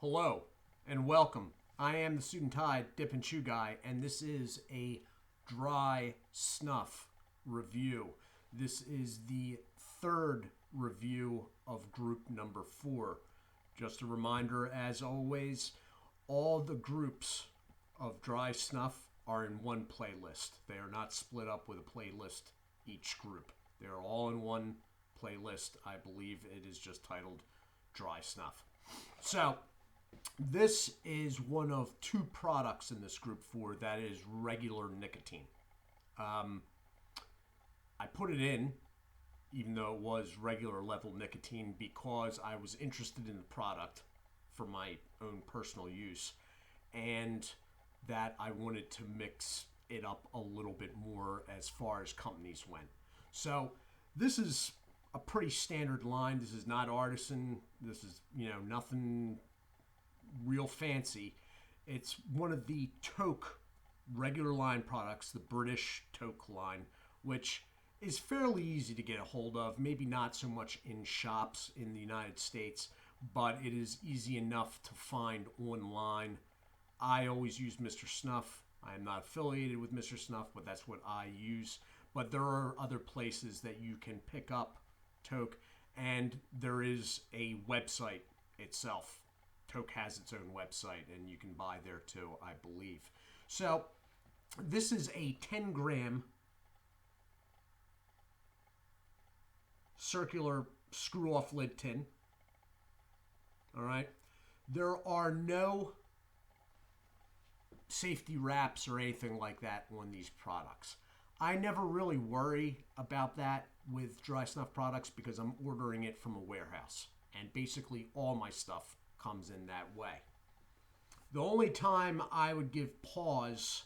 Hello and welcome. I am the Suit&Tie Dip&ChewGuy, and this is a dry snuff review. This is the third review of group number 4. Just a reminder, as always, all the groups of dry snuff are in one playlist. They are not split up with a playlist each group. They are all in one playlist. I believe it is just titled Dry Snuff. So, this is one of 2 products in this group 4 that is regular nicotine. I put it in, even though it was regular level nicotine, because I was interested in the product for my own personal use, and that I wanted to mix it up a little bit more as far as companies went. So this is a pretty standard line. This is not artisan. This is, nothing real fancy. It's one of the Toque regular line products, the British Toque line, which is fairly easy to get a hold of. Maybe not so much in shops in the United States, but it is easy enough to find online. I always use Mr. Snuff. I am not affiliated with Mr. Snuff, but that's what I use. But there are other places that you can pick up Toque, and there is a website itself. Toque has its own website, and you can buy there too, I believe. So this is a 10-gram circular screw-off lid tin. All right. There are no safety wraps or anything like that on these products. I never really worry about that with dry snuff products because I'm ordering it from a warehouse, and basically all my stuff comes in that way. The only time I would give pause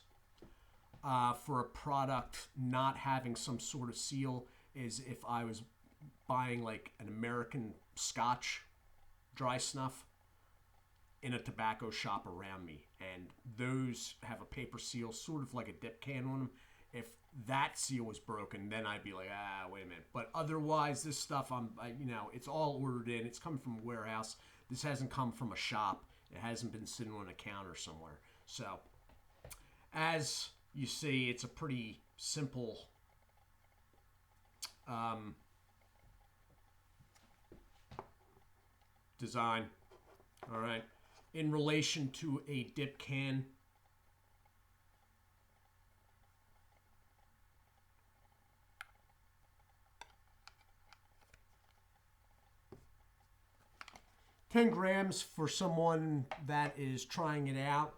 for a product not having some sort of seal is if I was buying like an American Scotch dry snuff in a tobacco shop around me, and those have a paper seal, sort of like a dip can on them. If that seal was broken, then I'd be like, wait a minute. But otherwise, this stuff, it's all ordered in. It's coming from a warehouse. This hasn't come from a shop. It hasn't been sitting on a counter somewhere. So, as you see, it's a pretty simple design. All right. In relation to a dip can, $10 grams for someone that is trying it out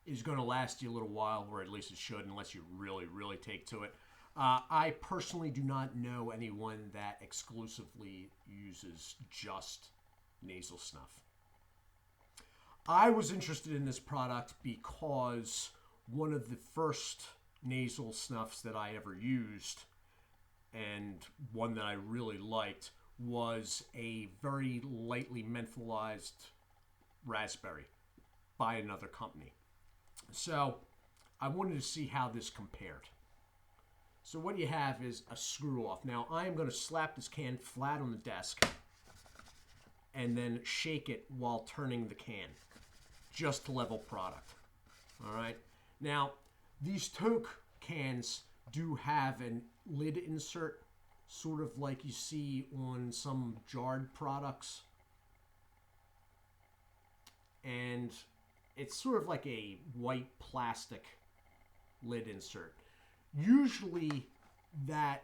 is going to last you a little while, or at least it should, unless you really, really take to it. I personally do not know anyone that exclusively uses just nasal snuff. I was interested in this product because one of the first nasal snuffs that I ever used, and one that I really liked, was a very lightly mentholized raspberry by another company. So I wanted to see how this compared. So what you have is a screw off. Now I am going to slap this can flat on the desk and then shake it while turning the can, just to level product. All right. Now these Toque cans do have an lid insert, sort of like you see on some jarred products. And it's sort of like a white plastic lid insert. Usually that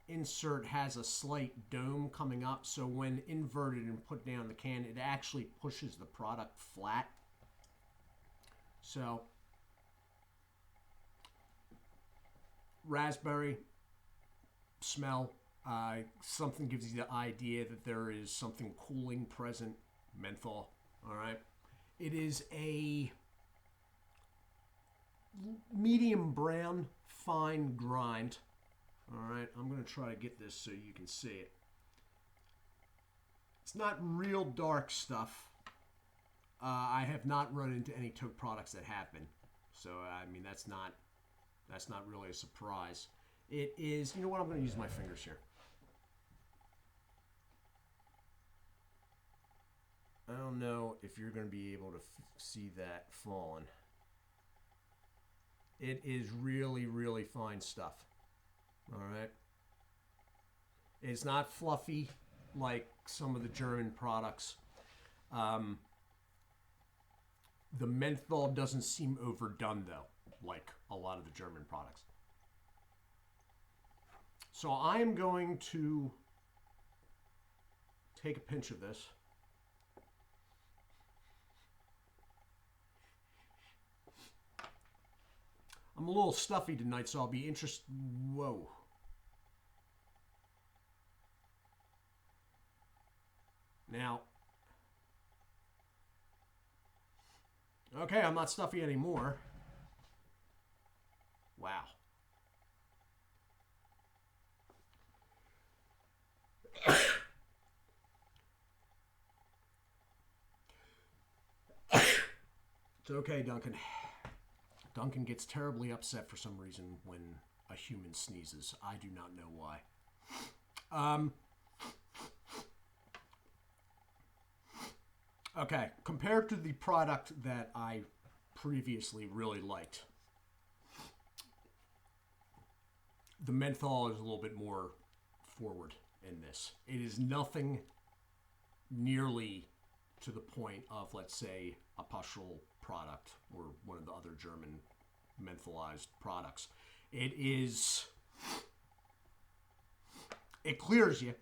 insert has a slight dome coming up, so when inverted and put down the can, it actually pushes the product flat. So, raspberry smell. Something gives you the idea that there is something cooling present. Menthol. All right. It is a medium brown, fine grind. All right. I'm going to try to get this so you can see it. It's not real dark stuff. I have not run into any Toque products that have been. So, that's not really a surprise. It is, you know what, I'm going to use my fingers here. I don't know if you're going to be able to see that falling. It is really, really fine stuff. All right. It's not fluffy like some of the German products. The menthol doesn't seem overdone, though, like a lot of the German products. So I am going to take a pinch of this. I'm a little stuffy tonight, so I'll be interested. Whoa. Now, okay, I'm not stuffy anymore. Wow. It's okay, Duncan. Duncan gets terribly upset for some reason when a human sneezes. I do not know why. Okay, compared to the product that I previously really liked, the menthol is a little bit more forward in this. It is nothing nearly to the point of, let's say, a Paschal product or one of the other German mentholized products. It clears you.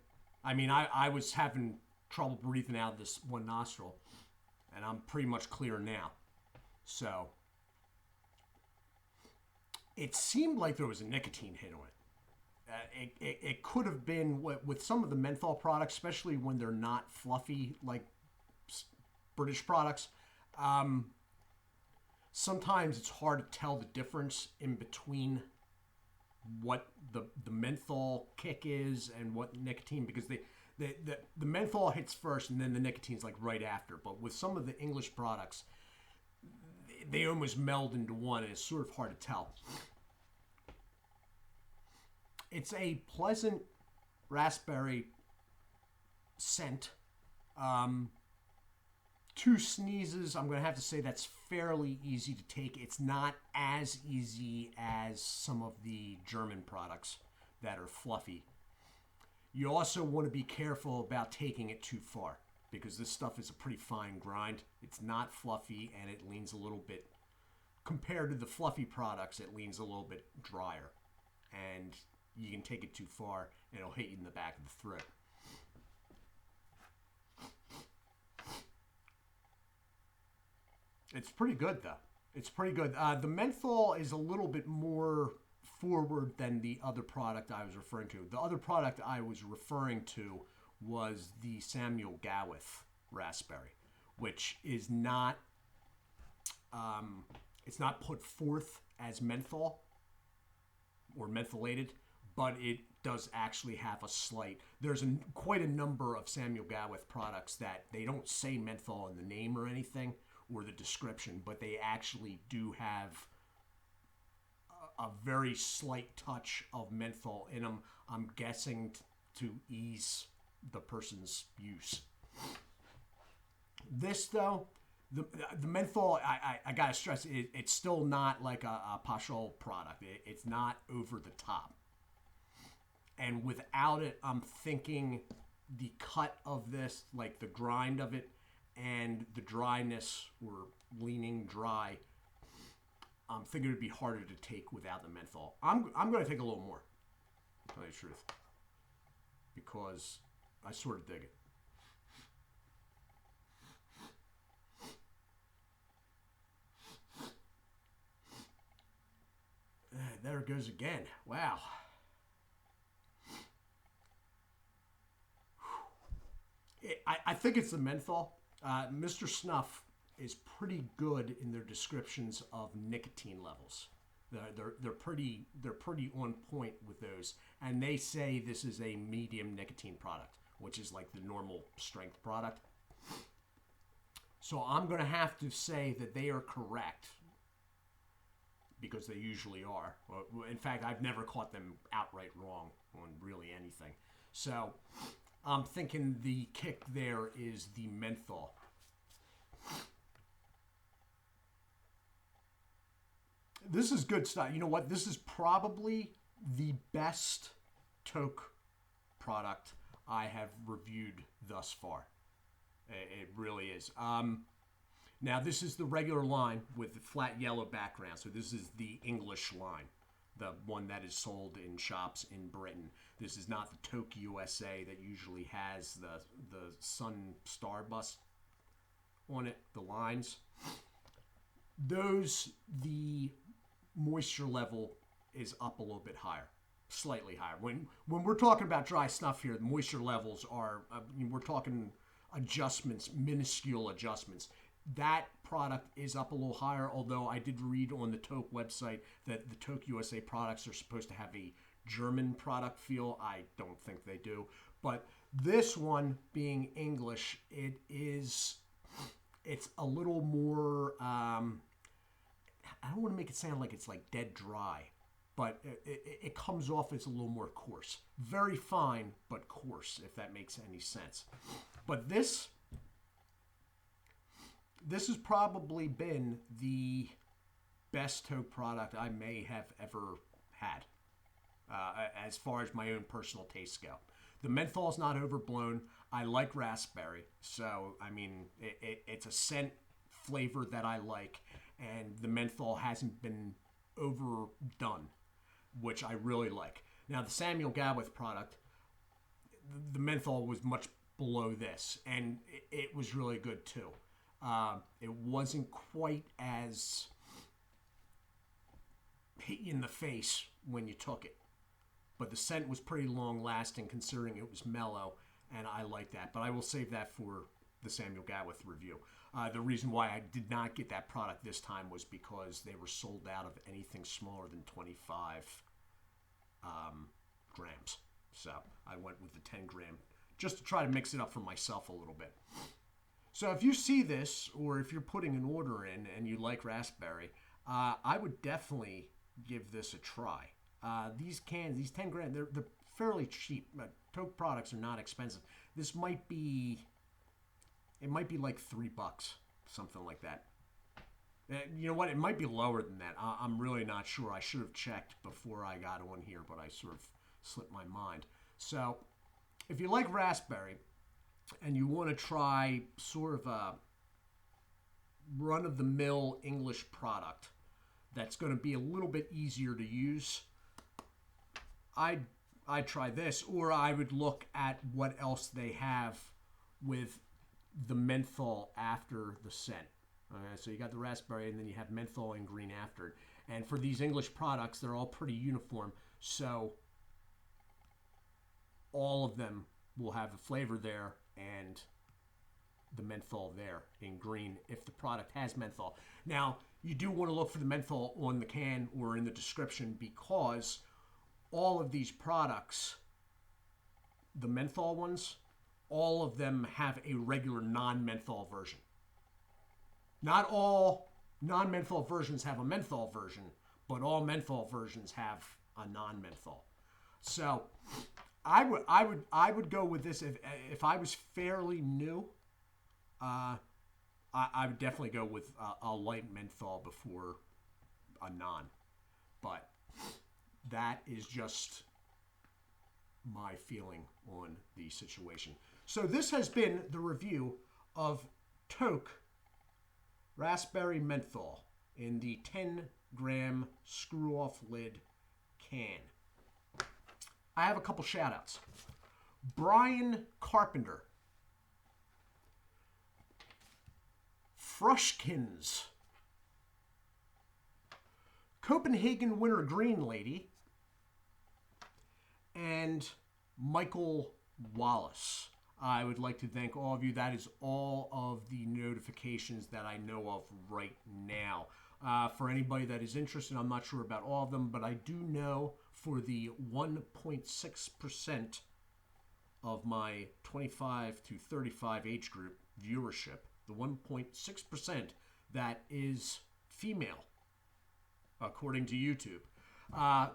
I mean, I was having trouble breathing out of this one nostril, and I'm pretty much clear now. So it seemed like there was a nicotine hit on it. It could have been with some of the menthol products, especially when they're not fluffy like British products. Sometimes it's hard to tell the difference in between what the menthol kick is and what nicotine, because the menthol hits first and then the nicotine's like right after. But with some of the English products, they almost meld into one, and it's sort of hard to tell. It's a pleasant raspberry scent. 2 sneezes, I'm going to have to say that's fairly easy to take. It's not as easy as some of the German products that are fluffy. You also want to be careful about taking it too far, because this stuff is a pretty fine grind. It's not fluffy, and it leans a little bit, compared to the fluffy products, it leans a little bit drier. And you can take it too far, and it'll hit you in the back of the throat. It's pretty good, though. It's pretty good. The menthol is a little bit more forward than the other product I was referring to. The other product I was referring to was the Samuel Gawith raspberry, which is not, it's not put forth as menthol or mentholated, but it does actually have a slight. There's quite a number of Samuel Gawith products that they don't say menthol in the name or anything, or the description, but they actually do have a very slight touch of menthol in them, I'm guessing to ease the person's use. This, though, the menthol, I gotta stress, it's still not like a Paschal product. It's not over the top. And without it, I'm thinking the cut of this, like the grind of it, and the dryness, or leaning dry, I'm thinking it'd be harder to take without the menthol. I'm going to take a little more, to tell you the truth, because I sort of dig it. There it goes again. Wow. I think it's the menthol. Mr. Snuff is pretty good in their descriptions of nicotine levels. They're pretty on point with those, and they say this is a medium nicotine product, which is like the normal strength product. So I'm going to have to say that they are correct, because they usually are. In fact, I've never caught them outright wrong on really anything. So I'm thinking the kick there is the menthol. This is good stuff. You know what? This is probably the best Toque product I have reviewed thus far. It really is. Now, this is the regular line with the flat yellow background. So this is the English line, the one that is sold in shops in Britain. This is not the Toque USA that usually has the sun star bust on it, the lines. Those, the moisture level is up a little bit higher, slightly higher. When we're talking about dry snuff here, the moisture levels are, we're talking adjustments, minuscule adjustments. That product is up a little higher, although I did read on the Toque website that the Toque USA products are supposed to have a German product feel. I don't think they do. But this one, being English, it's a little more, I don't want to make it sound like it's like dead dry, but it comes off as a little more coarse. Very fine, but coarse, if that makes any sense. But this has probably been the best Toque product I may have ever had, as far as my own personal tastes go. The menthol is not overblown. I like raspberry, so I mean, it's a scent flavor that I like, and the menthol hasn't been overdone, which I really like. Now, the Samuel Gawith product, the menthol was much below this, and it was really good too. It wasn't quite as hit you in the face when you took it, but the scent was pretty long lasting considering it was mellow, and I like that. But I will save that for the Samuel Gawith review. The reason why I did not get that product this time was because they were sold out of anything smaller than 25 grams. So I went with the 10 gram just to try to mix it up for myself a little bit. So if you see this, or if you're putting an order in and you like raspberry, I would definitely give this a try. These cans, these 10 gram, they're fairly cheap. Toque products are not expensive. This might be, it might be like $3, something like that. You know what? It might be lower than that. I'm really not sure. I should have checked before I got on here, but I sort of slipped my mind. So if you like raspberry and you want to try sort of a run-of-the-mill English product that's going to be a little bit easier to use, I'd try this, or I would look at what else they have with the menthol after the scent. So you got the raspberry, and then you have menthol and green after it. And for these English products, they're all pretty uniform, so all of them will have the flavor there and the menthol there in green if the product has menthol. Now, you do want to look for the menthol on the can or in the description, because all of these products, the menthol ones, all of them have a regular non-menthol version. Not all non-menthol versions have a menthol version, but all menthol versions have a non-menthol. So I would go with this if I was fairly new. I would definitely go with a light menthol before a non. But that is just my feeling on the situation. So this has been the review of Toque Raspberry Menthol in the 10-gram screw-off lid can. I have a couple shout-outs. Brian Carpenter, Frushkins, Copenhagen Winter Green Lady, and Michael Wallace. I would like to thank all of you. That is all of the notifications that I know of right now. For anybody that is interested, I'm not sure about all of them, but I do know for the 1.6% of my 25 to 35 age group viewership, the 1.6% that is female, according to YouTube.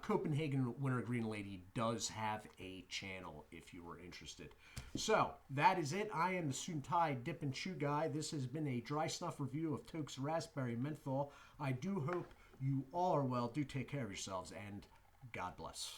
Copenhagen Winter Green Lady does have a channel if you were interested. So, that is it. I am the Suit&Tie Dip&ChewGuy. This has been a dry snuff review of Toque's Raspberry Menthol. I do hope You all are well. Do take care of yourselves, and God bless.